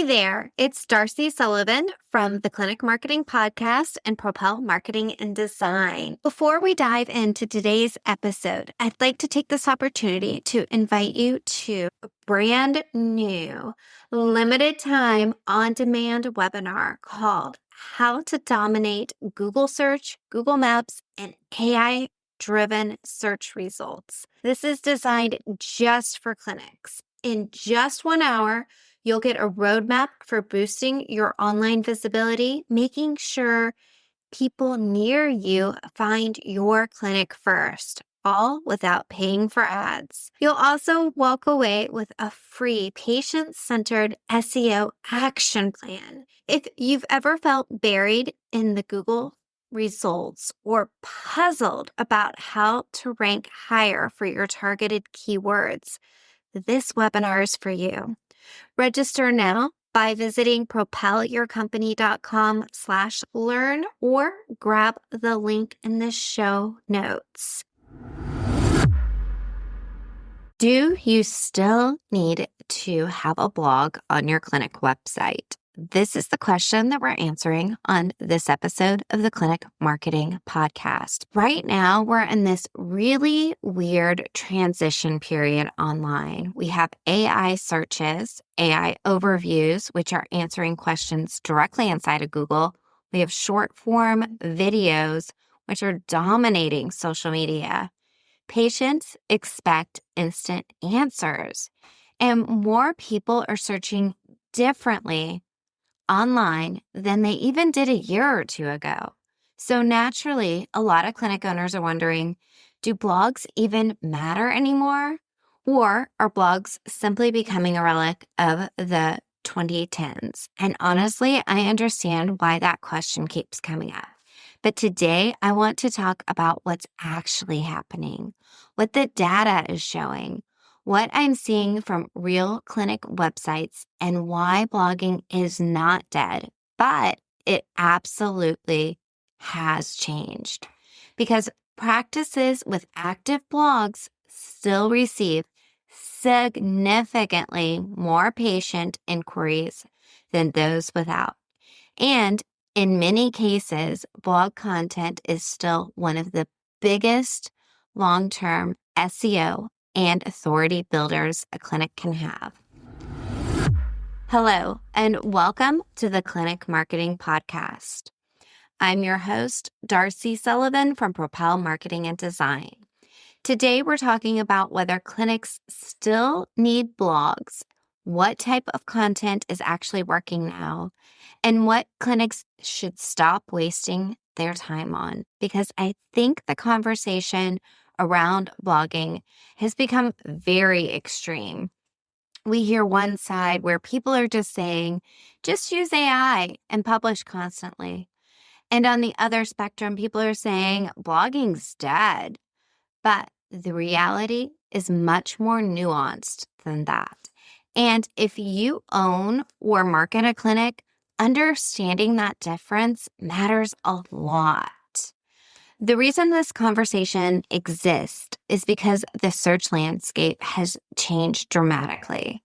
there, it's Darcy Sullivan from the Clinic Marketing Podcast and Propel Marketing and Design. Before we dive into today's episode, I'd like to take this opportunity to invite you to a brand new, limited time, on-demand webinar called How to Dominate Google Search, Google Maps, and AI-driven search results. This is designed just for clinics. In just 1 hour, you'll get a roadmap for boosting your online visibility, making sure people near you find your clinic first, all without paying for ads. You'll also walk away with a free patient-centered SEO action plan. If you've ever felt buried in the Google results or puzzled about how to rank higher for your targeted keywords, this webinar is for you. Register now by visiting propelyourcompany.com/learn or grab the link in the show notes. Do you still need to have a blog on your clinic website? This is the question that we're answering on this episode of the Clinic Marketing Podcast. Right now, we're in this really weird transition period online. We have AI searches, AI overviews, which are answering questions directly inside of Google. We have short form videos, which are dominating social media. Patients expect instant answers, and more people are searching differently online than they even did a year or two ago. So naturally, a lot of clinic owners are wondering, do blogs even matter anymore? Or are blogs simply becoming a relic of the 2010s? And honestly, I understand why that question keeps coming up. But today, I want to talk about what's actually happening, what the data is showing, what I'm seeing from real clinic websites, and why blogging is not dead, but it absolutely has changed. Because practices with active blogs still receive significantly more patient inquiries than those without. And in many cases, blog content is still one of the biggest long-term SEO and authority builders a clinic can have. Hello, and welcome to the Clinic Marketing Podcast. I'm your host, Darcy Sullivan from Propel Marketing and Design. Today, we're talking about whether clinics still need blogs, what type of content is actually working now, and what clinics should stop wasting their time on. Because I think the conversation around blogging has become very extreme. We hear one side where people are just saying, just use AI and publish constantly. And on the other spectrum, people are saying blogging's dead. But the reality is much more nuanced than that. And if you own or market a clinic, understanding that difference matters a lot. The reason this conversation exists is because the search landscape has changed dramatically.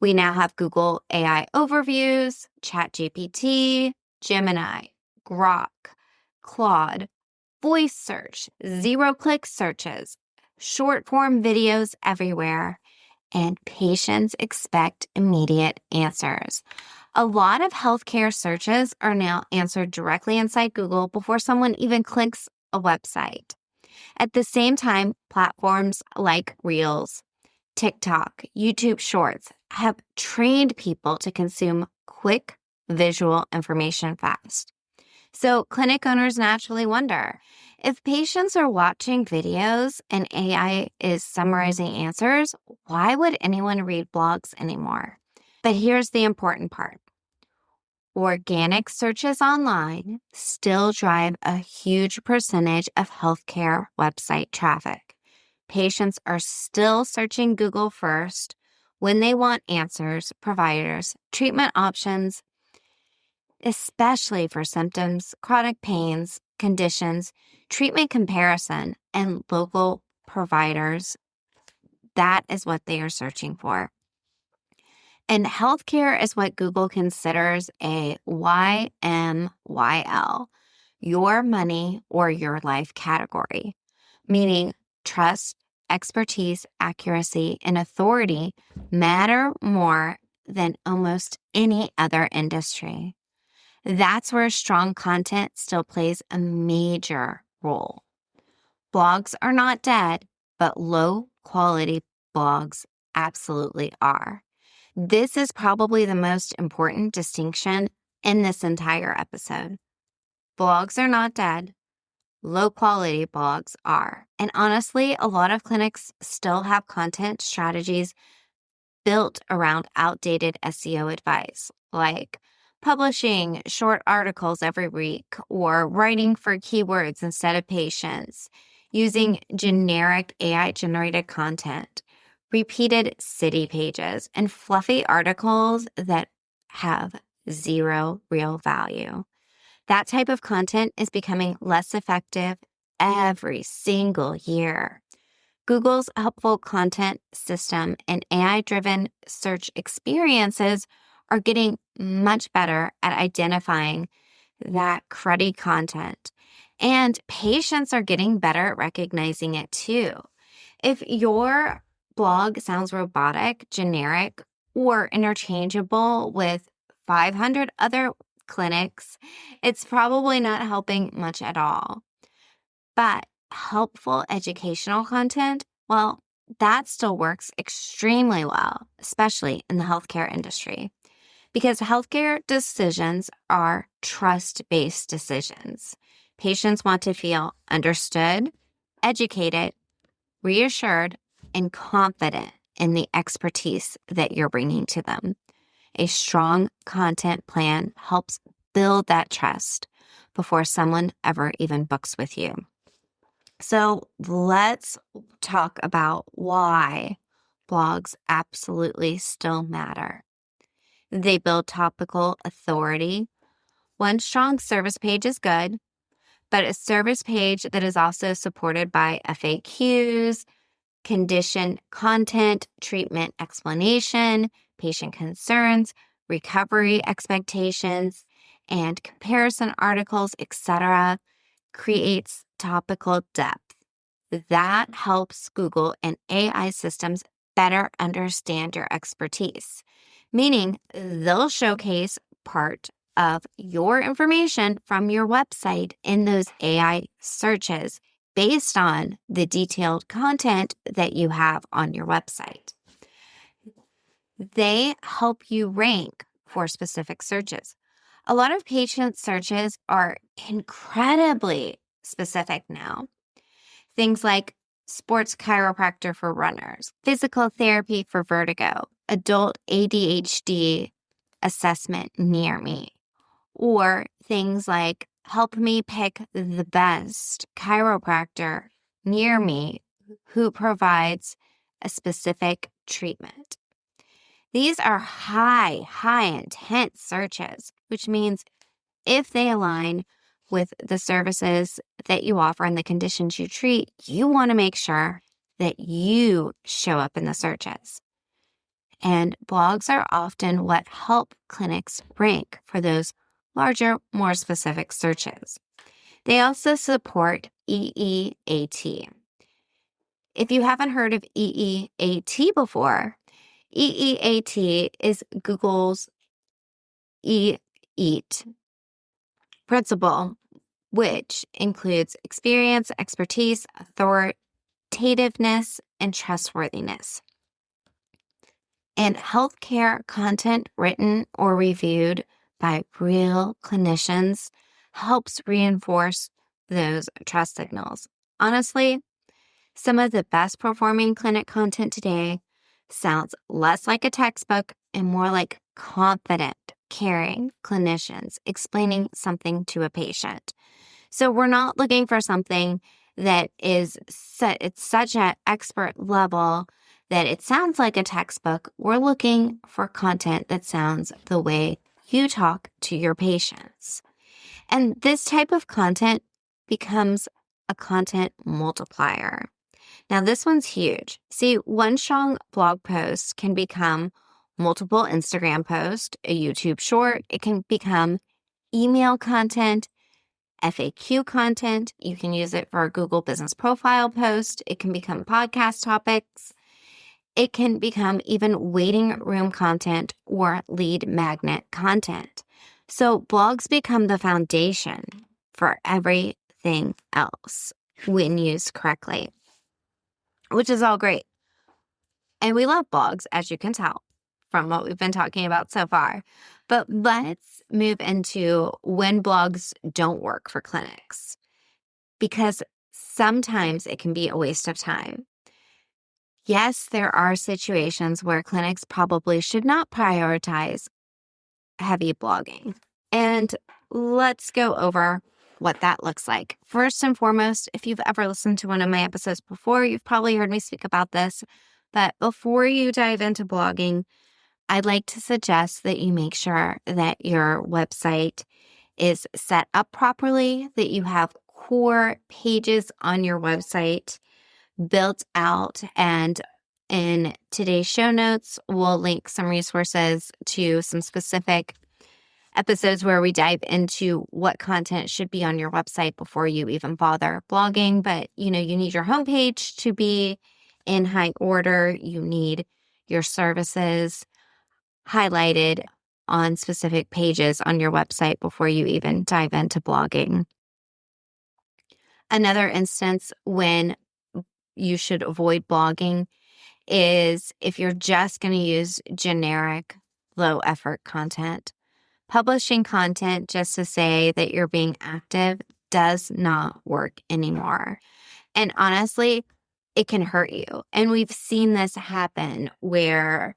We now have Google AI overviews, ChatGPT, Gemini, Grok, Claude, voice search, zero-click searches, short-form videos everywhere, and patients expect immediate answers. A lot of healthcare searches are now answered directly inside Google before someone even clicks a website. At the same time, platforms like Reels, TikTok, YouTube Shorts have trained people to consume quick visual information fast. So clinic owners naturally wonder, if patients are watching videos and AI is summarizing answers, why would anyone read blogs anymore? But here's the important part. Organic searches online still drive a huge percentage of healthcare website traffic. Patients are still searching Google first when they want answers, providers, treatment options, especially for symptoms, chronic pains, conditions, treatment comparison, and local providers. That is what they are searching for. And healthcare is what Google considers a YMYL, your money or your life category, meaning trust, expertise, accuracy, and authority matter more than almost any other industry. That's where strong content still plays a major role. Blogs are not dead, but low quality blogs absolutely are. This is probably the most important distinction in this entire episode. Blogs are not dead. Low quality blogs are. And honestly, a lot of clinics still have content strategies built around outdated SEO advice, like publishing short articles every week or writing for keywords instead of patients, using generic AI-generated content, repeated city pages, and fluffy articles that have zero real value. That type of content is becoming less effective every single year. Google's helpful content system and AI-driven search experiences are getting much better at identifying that cruddy content. And patients are getting better at recognizing it too. If your blog sounds robotic, generic, or interchangeable with 500 other clinics, it's probably not helping much at all. But helpful educational content, well, that still works extremely well, especially in the healthcare industry, because healthcare decisions are trust-based decisions. Patients want to feel understood, educated, reassured, and confident in the expertise that you're bringing to them. A strong content plan helps build that trust before someone ever even books with you. So let's talk about why blogs absolutely still matter. They build topical authority. One strong service page is good, but a service page that is also supported by FAQs, condition content, treatment explanation, patient concerns, recovery expectations, and comparison articles, etc., creates topical depth. That helps Google and AI systems better understand your expertise, meaning they'll showcase part of your information from your website in those AI searches based on the detailed content that you have on your website. They help you rank for specific searches. A lot of patient searches are incredibly specific now. Things like sports chiropractor for runners, physical therapy for vertigo, adult ADHD assessment near me, or things like help me pick the best chiropractor near me who provides a specific treatment. These are high intent searches, which means if they align with the services that you offer and the conditions you treat, you want to make sure that you show up in the searches. And blogs are often what help clinics rank for those larger, more specific searches. They also support EEAT. If you haven't heard of EEAT before, EEAT is Google's EAT principle, which includes experience, expertise, authoritativeness, and trustworthiness. And healthcare content written or reviewed by real clinicians helps reinforce those trust signals. Honestly, some of the best performing clinic content today sounds less like a textbook and more like confident, caring clinicians explaining something to a patient. So we're not looking for something that is it's such an expert level that it sounds like a textbook. We're looking for content that sounds the way you talk to your patients. And this type of content becomes a content multiplier. Now, this one's huge. See, one strong blog post can become multiple Instagram posts, a YouTube short. It can become email content, FAQ content. You can use it for a Google business profile post. It can become podcast topics. It can become even waiting room content or lead magnet content. So blogs become the foundation for everything else when used correctly, which is all great. And we love blogs, as you can tell from what we've been talking about so far. But let's move into when blogs don't work for clinics, because sometimes it can be a waste of time. Yes, there are situations where clinics probably should not prioritize heavy blogging. And let's go over what that looks like. First and foremost, if you've ever listened to one of my episodes before, you've probably heard me speak about this. But before you dive into blogging, I'd like to suggest that you make sure that your website is set up properly, that you have core pages on your website built out. And in today's show notes, we'll link some resources to some specific episodes where we dive into what content should be on your website before you even bother blogging. But, you need your homepage to be in high order. You need your services highlighted on specific pages on your website before you even dive into blogging. Another instance when you should avoid blogging is if you're just going to use generic, low effort content. Publishing content just to say that you're being active does not work anymore. And honestly, it can hurt you. And we've seen this happen where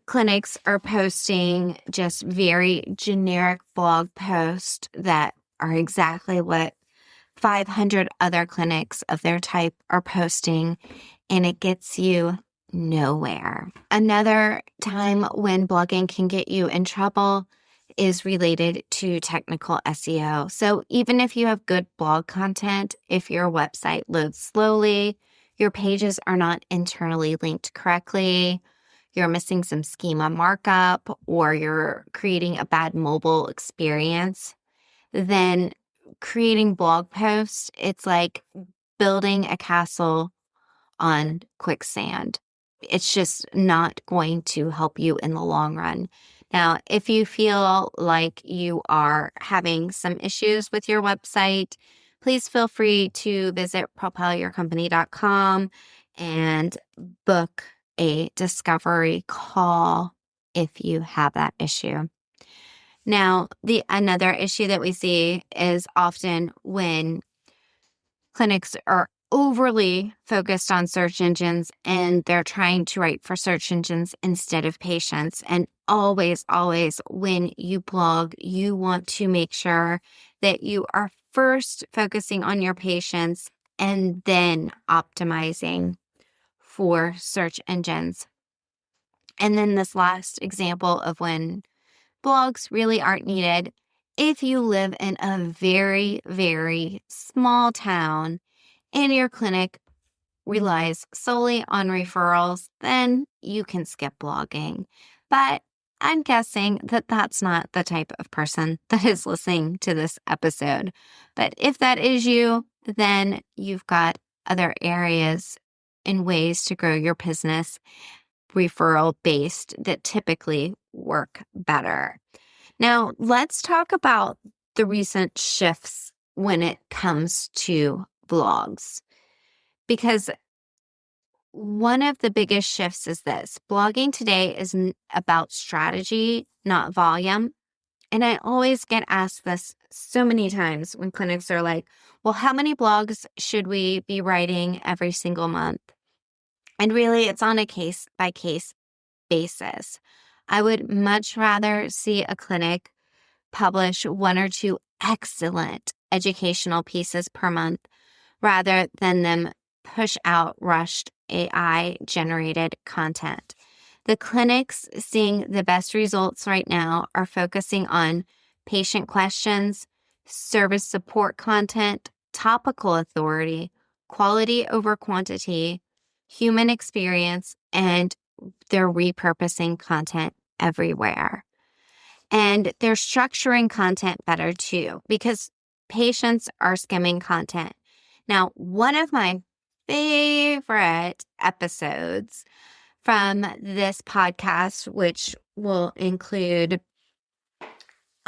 clinics are posting just very generic blog posts that are exactly what 500 other clinics of their type are posting, and it gets you nowhere. Another time when blogging can get you in trouble is related to technical SEO. So even if you have good blog content, if your website loads slowly, your pages are not internally linked correctly, you're missing some schema markup, or you're creating a bad mobile experience, then creating blog posts, it's like building a castle on quicksand. It's just not going to help you in the long run. Now, if you feel like you are having some issues with your website, please feel free to visit propelyourcompany.com and book a discovery call if you have that issue. Now, another issue that we see is often when clinics are overly focused on search engines and they're trying to write for search engines instead of patients. And always, always, when you blog, you want to make sure that you are first focusing on your patients and then optimizing for search engines. And then this last example of when blogs really aren't needed. If you live in a very, very small town and your clinic relies solely on referrals, then you can skip blogging. But I'm guessing that that's not the type of person that is listening to this episode. But if that is you, then you've got other areas and ways to grow your business referral based that typically work better. Now, let's talk about the recent shifts when it comes to blogs, because one of the biggest shifts is this: blogging today is about strategy, not volume. And I always get asked this so many times when clinics are like, well, how many blogs should we be writing every single month? And really, it's on a case by case basis. I would much rather see a clinic publish one or two excellent educational pieces per month rather than them push out rushed AI-generated content. The clinics seeing the best results right now are focusing on patient questions, service support content, topical authority, quality over quantity, human experience, and they're repurposing content everywhere. And they're structuring content better too, because patients are skimming content. Now, one of my favorite episodes from this podcast, which will include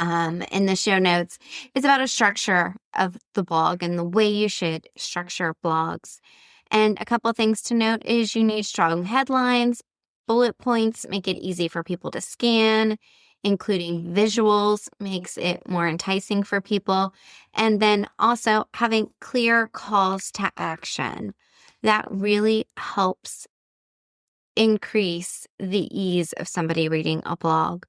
in the show notes, is about a structure of the blog and the way you should structure blogs. And a couple things to note is you need strong headlines, bullet points, make it easy for people to scan, including visuals makes it more enticing for people. And then also having clear calls to action. That really helps increase the ease of somebody reading a blog.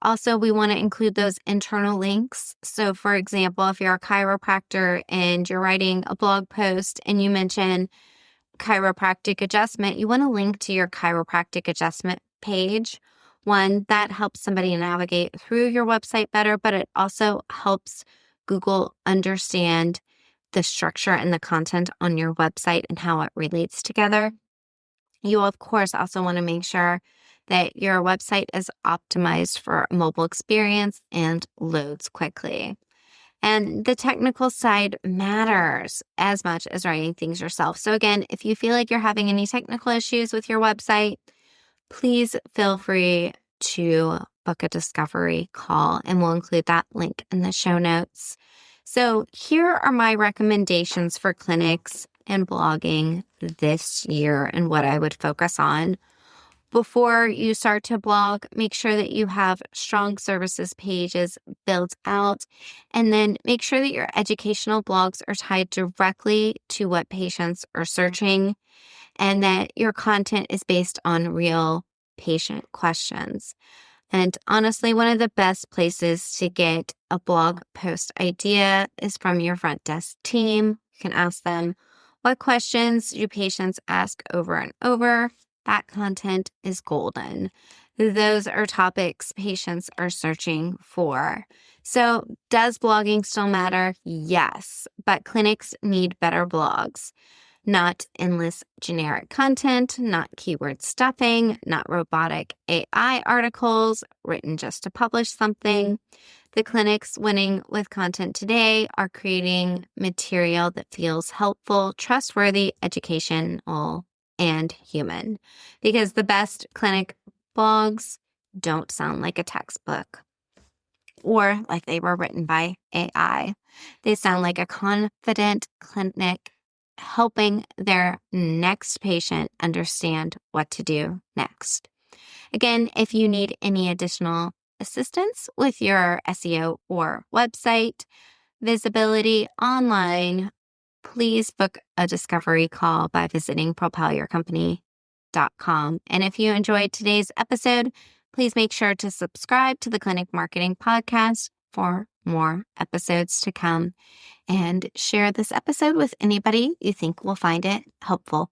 Also, we want to include those internal links. So, for example, if you're a chiropractor and you're writing a blog post and you mention chiropractic adjustment, you want to link to your chiropractic adjustment page. One, that helps somebody navigate through your website better, but it also helps Google understand the structure and the content on your website and how it relates together. You, of course, also want to make sure that your website is optimized for a mobile experience and loads quickly. And the technical side matters as much as writing things yourself. So again, if you feel like you're having any technical issues with your website, please feel free to book a discovery call, and we'll include that link in the show notes. So here are my recommendations for clinics and blogging this year and what I would focus on. Before you start to blog, make sure that you have strong services pages built out, and then make sure that your educational blogs are tied directly to what patients are searching and that your content is based on real patient questions. And honestly, one of the best places to get a blog post idea is from your front desk team. You can ask them, what questions do patients ask over and over? That content is golden. Those are topics patients are searching for. So does blogging still matter? Yes, but clinics need better blogs. Not endless generic content, not keyword stuffing, not robotic AI articles written just to publish something. The clinics winning with content today are creating material that feels helpful, trustworthy, educational, and human. Because the best clinic blogs don't sound like a textbook or like they were written by AI. They sound like a confident clinic helping their next patient understand what to do next. Again, if you need any additional assistance with your SEO or website visibility online, please book a discovery call by visiting propelyourcompany.com. And if you enjoyed today's episode, please make sure to subscribe to the Clinic Marketing Podcast for more episodes to come, and share this episode with anybody you think will find it helpful.